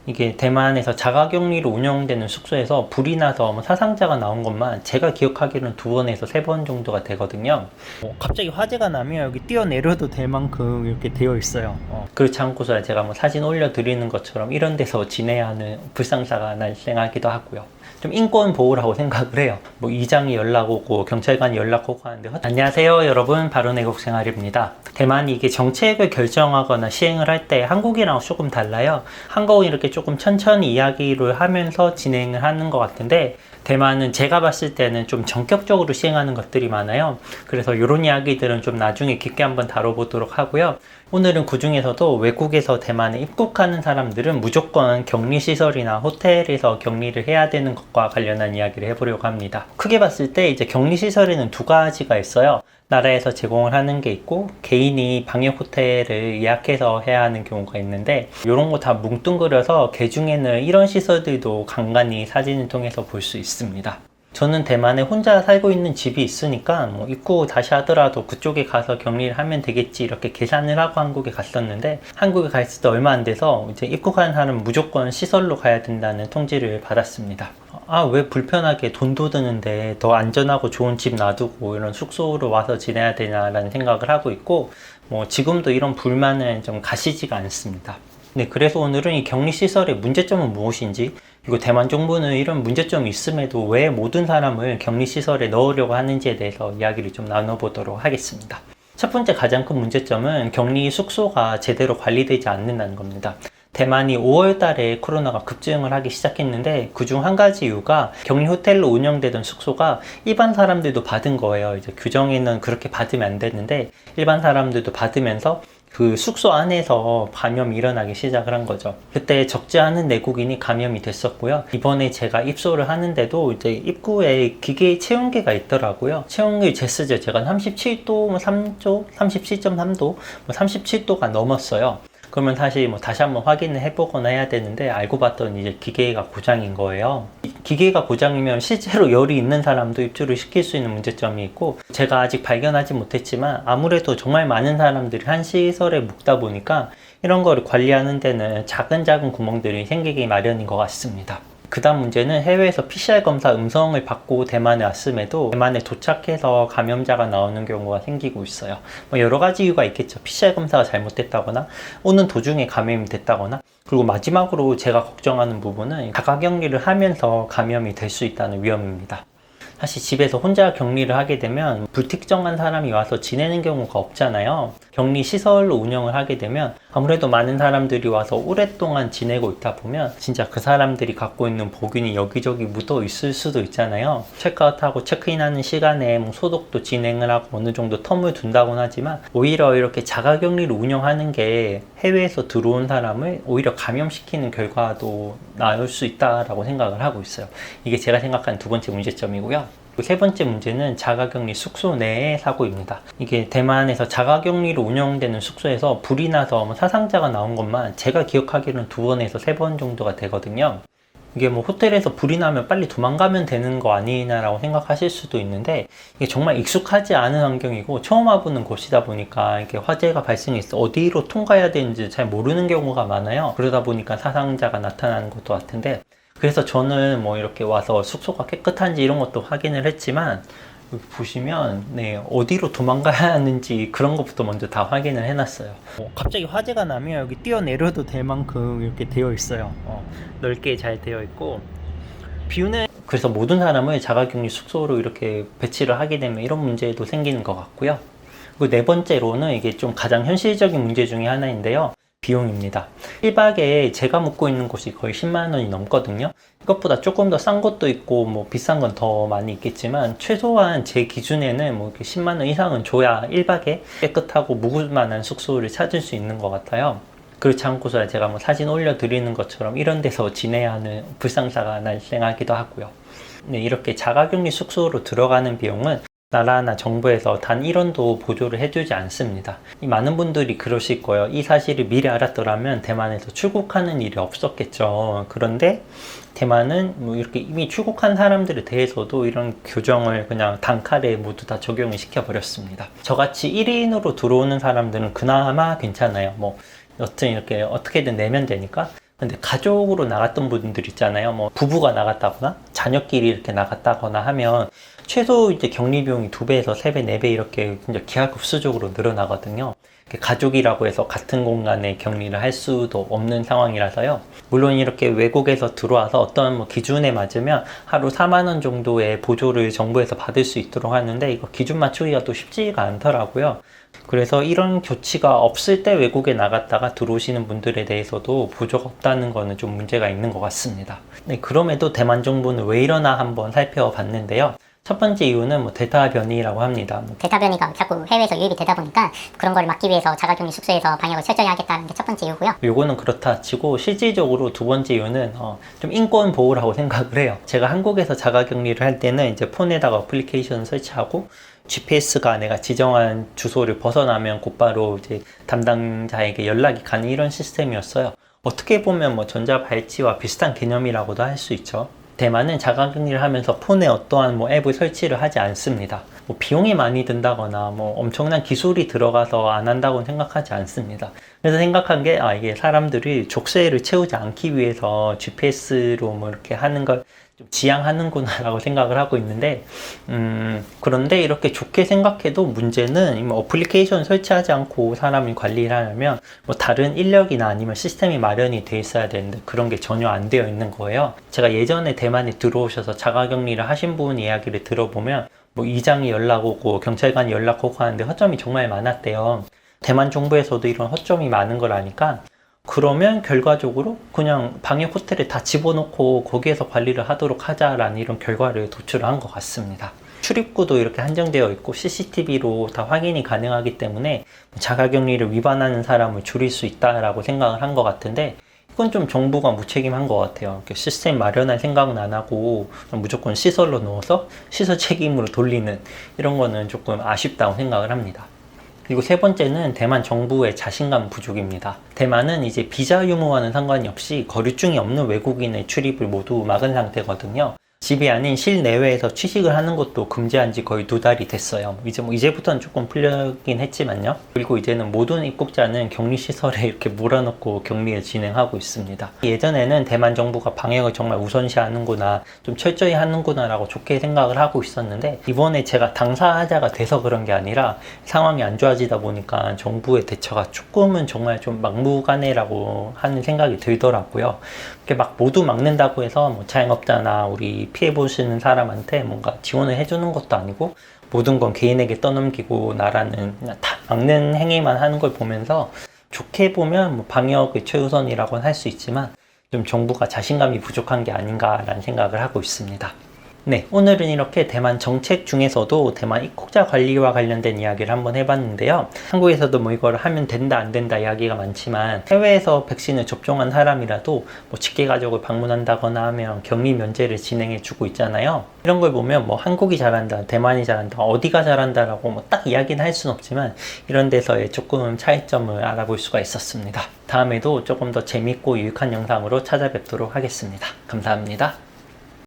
이게 대만에서 자가격리로 운영되는 숙소에서 불이 나서 사상자가 나온 것만 제가 기억하기로는 2번에서 3번 정도가 되거든요. 갑자기 화재가 나면 여기 뛰어내려도 될 만큼 이렇게 되어 있어요. 그렇지 않고서 제가 사진 올려드리는 것처럼 이런 데서 지내야 하는 불상사가 발생하기도 하고요. 좀 인권 보호라고 생각을 해요. 이장이 연락 오고 경찰관이 연락 오고 하는데 안녕하세요 여러분, 바로내국생활입니다. 대만이 이게 정책을 결정하거나 시행을 할 때 한국이랑 조금 달라요. 한국은 이렇게 조금 천천히 이야기를 하면서 진행을 하는 것 같은데, 대만은 제가 봤을 때는 좀 전격적으로 시행하는 것들이 많아요. 그래서 이런 이야기들은 좀 나중에 깊게 한번 다뤄보도록 하고요. 오늘은 그 중에서도 외국에서 대만에 입국하는 사람들은 무조건 격리시설이나 호텔에서 격리를 해야 되는 것과 관련한 이야기를 해보려고 합니다. 크게 봤을 때 이제 격리시설에는 2가지가 있어요. 나라에서 제공을 하는 게 있고, 개인이 방역 호텔을 예약해서 해야 하는 경우가 있는데, 이런 거 다 뭉뚱그려서 개중에는 이런 시설들도 간간히 사진을 통해서 볼 수 있습니다. 저는 대만에 혼자 살고 있는 집이 있으니까 입국 다시 하더라도 그쪽에 가서 격리를 하면 되겠지 이렇게 계산을 하고 한국에 갔었는데, 한국에 가 있을 때 얼마 안 돼서 이제 입국하는 사람은 무조건 시설로 가야 된다는 통지를 받았습니다. 왜 불편하게 돈도 드는데 더 안전하고 좋은 집 놔두고 이런 숙소로 와서 지내야 되냐라는 생각을 하고 있고, 지금도 이런 불만은 좀 가시지가 않습니다. 네, 그래서 오늘은 이 격리시설의 문제점은 무엇인지, 그리고 대만 정부는 이런 문제점이 있음에도 왜 모든 사람을 격리시설에 넣으려고 하는지에 대해서 이야기를 좀 나눠보도록 하겠습니다. 첫 번째 가장 큰 문제점은 격리 숙소가 제대로 관리되지 않는다는 겁니다. 대만이 5월 달에 코로나가 급증을 하기 시작했는데, 그중 한 가지 이유가 격리 호텔로 운영되던 숙소가 일반 사람들도 받은 거예요. 이제 규정에는 그렇게 받으면 안 되는데 일반 사람들도 받으면서 그 숙소 안에서 감염이 일어나기 시작을 한 거죠. 그때 적지 않은 내국인이 감염이 됐었고요. 이번에 제가 입소를 하는데도 이제 입구에 기계 체온계가 있더라고요. 체온계 쟀어요. 제가 37도 3조, 37.3도, 37도가 넘었어요. 그러면 다시 한번 확인을 해보거나 해야 되는데, 알고 봤더니 이제 기계가 고장인 거예요. 기계가 고장이면 실제로 열이 있는 사람도 입주를 시킬 수 있는 문제점이 있고, 제가 아직 발견하지 못했지만 아무래도 정말 많은 사람들이 한 시설에 묵다 보니까 이런 거를 관리하는 데는 작은 구멍들이 생기기 마련인 것 같습니다. 그 다음 문제는 해외에서 PCR 검사 음성을 받고 대만에 왔음에도 대만에 도착해서 감염자가 나오는 경우가 생기고 있어요. 여러 가지 이유가 있겠죠. PCR 검사가 잘못됐다거나, 오는 도중에 감염이 됐다거나, 그리고 마지막으로 제가 걱정하는 부분은 자가격리를 하면서 감염이 될 수 있다는 위험입니다. 사실 집에서 혼자 격리를 하게 되면 불특정한 사람이 와서 지내는 경우가 없잖아요. 격리 시설로 운영을 하게 되면 아무래도 많은 사람들이 와서 오랫동안 지내고 있다 보면 진짜 그 사람들이 갖고 있는 보균이 여기저기 묻어 있을 수도 있잖아요. 체크아웃하고 체크인하는 시간에 소독도 진행을 하고 어느 정도 텀을 둔다고는 하지만, 오히려 이렇게 자가격리를 운영하는 게 해외에서 들어온 사람을 오히려 감염시키는 결과도 나올 수 있다라고 생각을 하고 있어요. 이게 제가 생각하는 2번째 문제점이고요. 3번째 문제는 자가격리 숙소 내의 사고입니다. 이게 대만에서 자가격리로 운영되는 숙소에서 불이 나서 사상자가 나온 것만 제가 기억하기로는 2번에서 3번 정도가 되거든요. 이게 호텔에서 불이 나면 빨리 도망가면 되는 거 아니냐라고 생각하실 수도 있는데, 이게 정말 익숙하지 않은 환경이고 처음 와보는 곳이다 보니까 이게 화재가 발생해서 어디로 통과해야 되는지 잘 모르는 경우가 많아요. 그러다 보니까 사상자가 나타나는 것도 같은데, 그래서 저는 이렇게 와서 숙소가 깨끗한지 이런 것도 확인을 했지만, 여기 보시면 어디로 도망가야 하는지 그런 것부터 먼저 다 확인을 해놨어요. 갑자기 화재가 나면 여기 뛰어내려도 될 만큼 이렇게 되어 있어요. 넓게 잘 되어 있고, 비우는, 그래서 모든 사람을 자가격리 숙소로 이렇게 배치를 하게 되면 이런 문제도 생기는 것 같고요. 그리고 4번째로는 이게 좀 가장 현실적인 문제 중에 하나인데요. 비용입니다. 1박에 제가 묵고 있는 곳이 거의 10만 원이 넘거든요. 이것보다 조금 더 싼 곳도 있고 비싼 건 더 많이 있겠지만, 최소한 제 기준에는 이렇게 10만 원 이상은 줘야 1박에 깨끗하고 묵을 만한 숙소를 찾을 수 있는 것 같아요. 그렇지 않고서 제가 사진 올려드리는 것처럼 이런 데서 지내야 하는 불상사가 발생하기도 하고요. 이렇게 자가격리 숙소로 들어가는 비용은 나라나 정부에서 단 1원도 보조를 해주지 않습니다. 많은 분들이 그러실 거예요. 이 사실을 미리 알았더라면 대만에서 출국하는 일이 없었겠죠. 그런데 대만은 이렇게 이미 출국한 사람들에 대해서도 이런 규정을 그냥 단칼에 모두 다 적용을 시켜버렸습니다. 저같이 1인으로 들어오는 사람들은 그나마 괜찮아요. 여튼 이렇게 어떻게든 내면 되니까. 근데 가족으로 나갔던 분들 있잖아요. 뭐 부부가 나갔다거나 자녀끼리 이렇게 나갔다거나 하면 최소 이제 격리 비용이 2배에서 3배, 4배 이렇게 진짜 기하급수적으로 늘어나거든요. 가족이라고 해서 같은 공간에 격리를 할 수도 없는 상황이라서요. 물론 이렇게 외국에서 들어와서 어떤 뭐 기준에 맞으면 하루 4만 원 정도의 보조를 정부에서 받을 수 있도록 하는데 이거 기준 맞추기가 또 쉽지가 않더라고요. 그래서 이런 조치가 없을 때 외국에 나갔다가 들어오시는 분들에 대해서도 보조가 없다는 거는 좀 문제가 있는 것 같습니다. 네, 그럼에도 대만 정부는 왜 이러나 한번 살펴봤는데요. 첫 번째 이유는 뭐 델타 변이라고 합니다. 델타 변이가 자꾸 해외에서 유입이 되다 보니까 그런 걸 막기 위해서 자가격리 숙소에서 방역을 철저히 하겠다는 게 첫 번째 이유고요. 요거는 그렇다 치고 실질적으로 두 번째 이유는 좀 인권 보호라고 생각을 해요. 제가 한국에서 자가격리를 할 때는 이제 폰에다가 어플리케이션 설치하고 GPS가 내가 지정한 주소를 벗어나면 곧바로 이제 담당자에게 연락이 가는 이런 시스템이었어요. 어떻게 보면 뭐 전자발찌와 비슷한 개념이라고도 할 수 있죠. 대만은 자가격리를 하면서 폰에 어떠한 뭐 앱을 설치를 하지 않습니다. 뭐 비용이 많이 든다거나 뭐 엄청난 기술이 들어가서 안 한다고는 생각하지 않습니다. 그래서 생각한 게 이게 사람들이 족쇄를 채우지 않기 위해서 GPS로 뭐 이렇게 하는 걸 좀 지양하는구나 라고 생각을 하고 있는데 그런데 이렇게 좋게 생각해도 문제는 어플리케이션 설치하지 않고 사람이 관리를 하려면 뭐 다른 인력이나 아니면 시스템이 마련이 돼 있어야 되는데 그런 게 전혀 안 되어 있는 거예요. 제가 예전에 대만에 들어오셔서 자가격리를 하신 분 이야기를 들어보면 뭐 이장이 연락 오고 경찰관이 연락 오고 하는데 허점이 정말 많았대요. 대만 정부에서도 이런 허점이 많은 걸 아니까 그러면 결과적으로 그냥 방역 호텔에 다 집어넣고 거기에서 관리를 하도록 하자라는 이런 결과를 도출한 것 같습니다. 출입구도 이렇게 한정되어 있고 CCTV로 다 확인이 가능하기 때문에 자가격리를 위반하는 사람을 줄일 수 있다라고 생각을 한 것 같은데 이건 좀 정부가 무책임한 것 같아요. 시스템 마련할 생각은 안 하고 무조건 시설로 넣어서 시설 책임으로 돌리는 이런 거는 조금 아쉽다고 생각을 합니다. 그리고 세 번째는 대만 정부의 자신감 부족입니다. 대만은 이제 비자 유무와는 상관이 없이 거류증이 없는 외국인의 출입을 모두 막은 상태거든요. 집이 아닌 실내외에서 취식을 하는 것도 금지한 지 거의 2달이 됐어요. 이제부터는 조금 풀리긴 했지만요. 그리고 이제는 모든 입국자는 격리시설에 이렇게 몰아넣고 격리를 진행하고 있습니다. 예전에는 대만 정부가 방역을 정말 우선시하는구나, 좀 철저히 하는구나 라고 좋게 생각을 하고 있었는데 이번에 제가 당사자가 돼서 그런 게 아니라 상황이 안 좋아지다 보니까 정부의 대처가 조금은 정말 좀 막무가내라고 하는 생각이 들더라고요. 막 모두 막는다고 해서 뭐 자영업자나 우리 피해 보시는 사람한테 뭔가 지원을 해주는 것도 아니고 모든 건 개인에게 떠넘기고 나라는 그냥 다 막는 행위만 하는 걸 보면서 좋게 보면 뭐 방역의 최우선이라고는 할 수 있지만 좀 정부가 자신감이 부족한 게 아닌가라는 생각을 하고 있습니다. 네, 오늘은 이렇게 대만 정책 중에서도 대만 입국자 관리와 관련된 이야기를 한번 해봤는데요. 한국에서도 뭐 이걸 하면 된다 안 된다 이야기가 많지만 해외에서 백신을 접종한 사람이라도 뭐 직계가족을 방문한다거나 하면 격리 면제를 진행해 주고 있잖아요. 이런 걸 보면 뭐 한국이 잘한다, 대만이 잘한다, 어디가 잘한다라고 뭐 딱 이야기는 할 수는 없지만 이런 데서의 조금 차이점을 알아볼 수가 있었습니다. 다음에도 조금 더 재밌고 유익한 영상으로 찾아뵙도록 하겠습니다. 감사합니다.